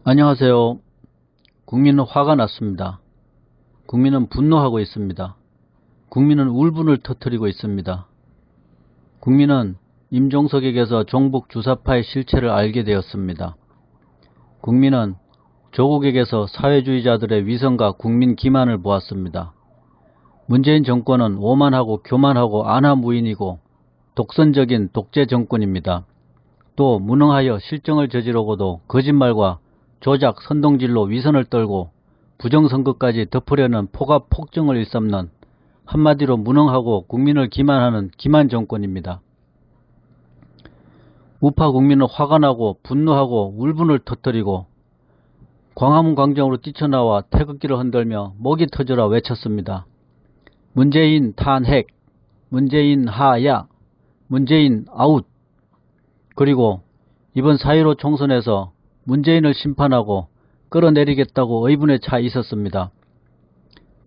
안녕하세요. 국민은 화가 났습니다. 국민은 분노하고 있습니다. 국민은 울분을 터뜨리고 있습니다. 국민은 임종석에게서 종북 주사파의 실체를 알게 되었습니다. 국민은 조국에게서 사회주의자들의 위선과 국민 기만을 보았습니다. 문재인 정권은 오만하고 교만하고 안하무인이고 독선적인 독재 정권입니다. 또 무능하여 실정을 저지르고도 거짓말과 조작, 선동질로 위선을 떨고 부정선거까지 덮으려는 포갑 폭정을 일삼는 한마디로 무능하고 국민을 기만하는 기만 정권입니다. 우파 국민은 화가 나고 분노하고 울분을 터뜨리고 광화문 광장으로 뛰쳐나와 태극기를 흔들며 목이 터져라 외쳤습니다. 문재인 탄핵, 문재인 하야, 문재인 아웃. 그리고 이번 4.15 총선에서 문재인을 심판하고 끌어내리겠다고 의분에 차 있었습니다.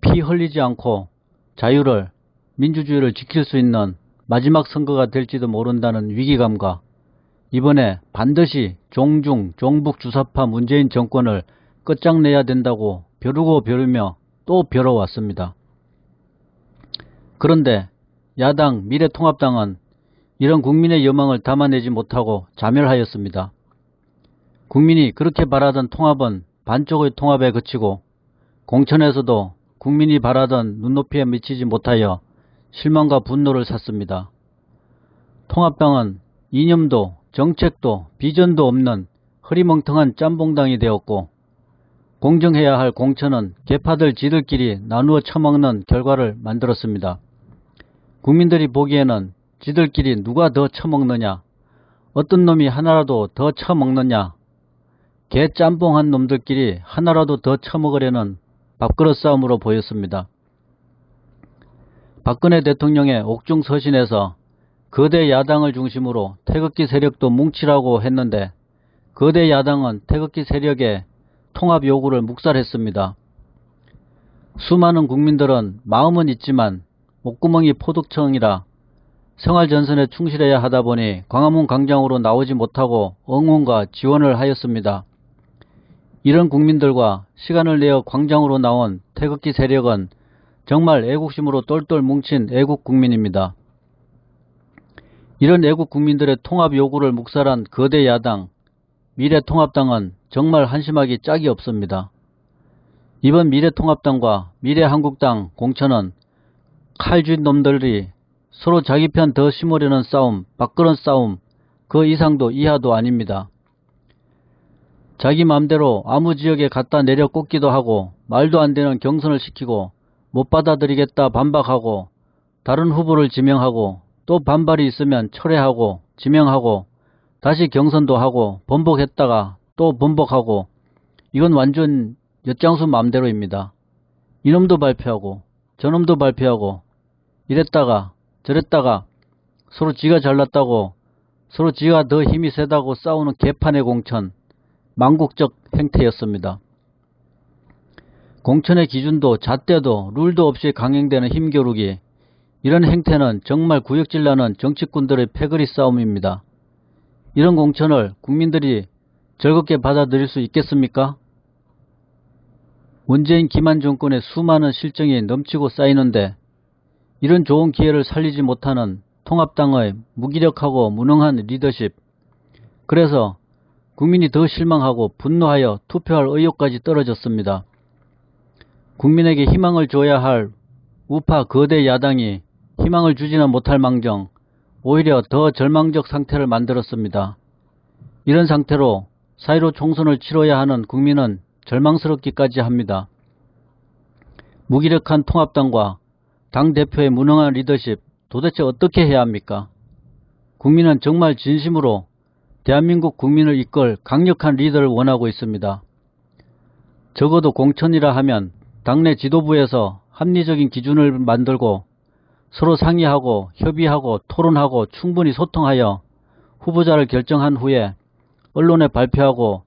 피 흘리지 않고 자유를, 민주주의를 지킬 수 있는 마지막 선거가 될지도 모른다는 위기감과 이번에 반드시 종북 주사파 문재인 정권을 끝장내야 된다고 벼르고 벼르며 또 벼러왔습니다. 그런데 야당 미래통합당은 이런 국민의 여망을 담아내지 못하고 자멸하였습니다. 국민이 그렇게 바라던 통합은 반쪽의 통합에 그치고 공천에서도 국민이 바라던 눈높이에 미치지 못하여 실망과 분노를 샀습니다. 통합당은 이념도 정책도 비전도 없는 흐리멍텅한 짬뽕당이 되었고 공정해야 할 공천은 개파들 지들끼리 나누어 처먹는 결과를 만들었습니다. 국민들이 보기에는 지들끼리 누가 더 처먹느냐, 어떤 놈이 하나라도 더 처먹느냐, 개 짬뽕한 놈들끼리 하나라도 더 처먹으려는 밥그릇 싸움으로 보였습니다. 박근혜 대통령의 옥중 서신에서 거대 야당을 중심으로 태극기 세력도 뭉치라고 했는데 거대 야당은 태극기 세력의 통합 요구를 묵살했습니다. 수많은 국민들은 마음은 있지만 목구멍이 포득청이라 생활전선에 충실해야 하다 보니 광화문 광장으로 나오지 못하고 응원과 지원을 하였습니다. 이런 국민들과 시간을 내어 광장으로 나온 태극기 세력은 정말 애국심으로 똘똘 뭉친 애국국민입니다. 이런 애국국민들의 통합 요구를 묵살한 거대 야당 미래통합당은 정말 한심하기 짝이 없습니다. 이번 미래통합당과 미래한국당 공천은 칼쥐 놈들이 서로 자기 편 더 심으려는 싸움, 밥그릇 싸움, 그 이상도 이하도 아닙니다. 자기 맘대로 아무 지역에 갖다 내려 꽂기도 하고 말도 안 되는 경선을 시키고 못 받아들이겠다 반박하고 다른 후보를 지명하고 또 반발이 있으면 철회하고 지명하고 다시 경선도 하고 번복했다가 또 번복하고 이건 완전 엿장수 맘대로입니다. 이놈도 발표하고 저놈도 발표하고 이랬다가 저랬다가 서로 지가 잘났다고 서로 지가 더 힘이 세다고 싸우는 개판의 공천, 망국적 행태였습니다. 공천의 기준도 잣대도 룰도 없이 강행되는 힘겨루기, 이런 행태는 정말 구역질나는 정치꾼들의 패거리 싸움입니다. 이런 공천을 국민들이 즐겁게 받아들일 수 있겠습니까? 문재인 기만 정권의 수많은 실정이 넘치고 쌓이는데 이런 좋은 기회를 살리지 못하는 통합당의 무기력하고 무능한 리더십, 그래서 국민이 더 실망하고 분노하여 투표할 의욕까지 떨어졌습니다. 국민에게 희망을 줘야 할 우파 거대 야당이 희망을 주지는 못할 망정 오히려 더 절망적 상태를 만들었습니다. 이런 상태로 4.15 총선을 치러야 하는 국민은 절망스럽기까지 합니다. 무기력한 통합당과 당대표의 무능한 리더십, 도대체 어떻게 해야 합니까? 국민은 정말 진심으로 대한민국 국민을 이끌 강력한 리더를 원하고 있습니다. 적어도 공천이라 하면 당내 지도부에서 합리적인 기준을 만들고 서로 상의하고 협의하고 토론하고 충분히 소통하여 후보자를 결정한 후에 언론에 발표하고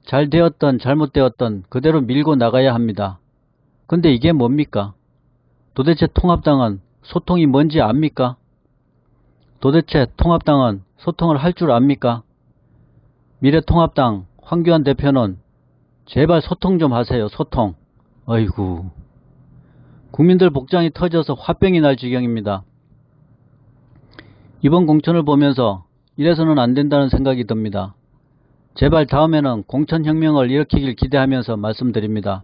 잘 되었던 잘못되었던 그대로 밀고 나가야 합니다. 근데 이게 뭡니까? 도대체 통합당은 소통이 뭔지 압니까? 도대체 통합당은 소통을 할 줄 압니까? 미래통합당 황교안 대표는 제발 소통 좀 하세요. 소통. 어이구. 국민들 복장이 터져서 화병이 날 지경입니다. 이번 공천을 보면서 이래서는 안 된다는 생각이 듭니다. 제발 다음에는 공천혁명을 일으키길 기대하면서 말씀드립니다.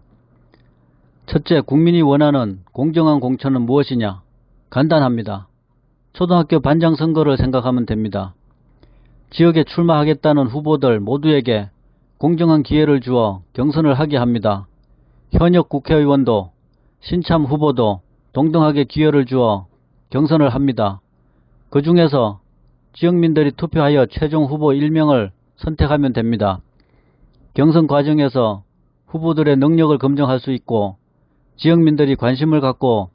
첫째, 국민이 원하는 공정한 공천은 무엇이냐? 간단합니다. 초등학교 반장 선거를 생각하면 됩니다. 지역에 출마하겠다는 후보들 모두에게 공정한 기회를 주어 경선을 하게 합니다. 현역 국회의원도 신참 후보도 동등하게 기회를 주어 경선을 합니다. 그 중에서 지역민들이 투표하여 최종 후보 1명을 선택하면 됩니다. 경선 과정에서 후보들의 능력을 검증할 수 있고 지역민들이 관심을 갖고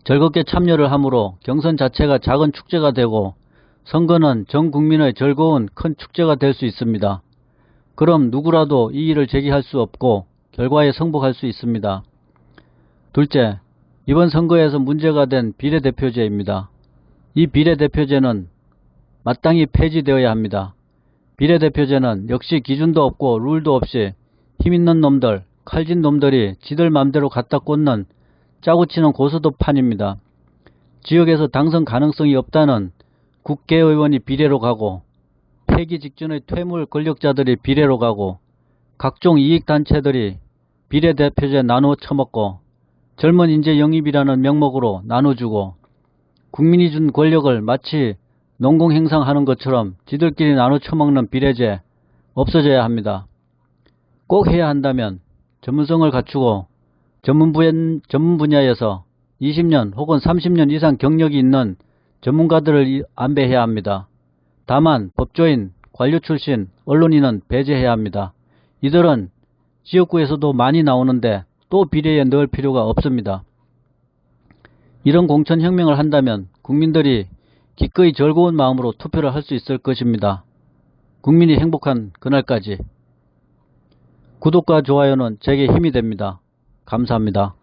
즐겁게 참여를 하므로 경선 자체가 작은 축제가 되고 선거는 전 국민의 즐거운 큰 축제가 될 수 있습니다. 그럼 누구라도 이의를 제기할 수 없고 결과에 승복할 수 있습니다. 둘째, 이번 선거에서 문제가 된 비례대표제입니다. 이 비례대표제는 마땅히 폐지되어야 합니다. 비례대표제는 역시 기준도 없고 룰도 없이 힘있는 놈들, 칼진 놈들이 지들 맘대로 갖다 꽂는 짜고치는 고스톱판입니다. 지역에서 당선 가능성이 없다는 국회의원이 비례로 가고 폐기 직전의 퇴물 권력자들이 비례로 가고 각종 이익단체들이 비례대표제 나누어 처먹고 젊은 인재 영입이라는 명목으로 나눠주고 국민이 준 권력을 마치 농공행상하는 것처럼 지들끼리 나눠 처먹는 비례제 없어져야 합니다. 꼭 해야 한다면 전문성을 갖추고 전문 분야에서 20년 혹은 30년 이상 경력이 있는 전문가들을 안배해야 합니다. 다만 법조인, 관료 출신, 언론인은 배제해야 합니다. 이들은 지역구에서도 많이 나오는데 또 비례에 넣을 필요가 없습니다. 이런 공천혁명을 한다면 국민들이 기꺼이 즐거운 마음으로 투표를 할 수 있을 것입니다. 국민이 행복한 그날까지. 구독과 좋아요는 제게 힘이 됩니다. 감사합니다.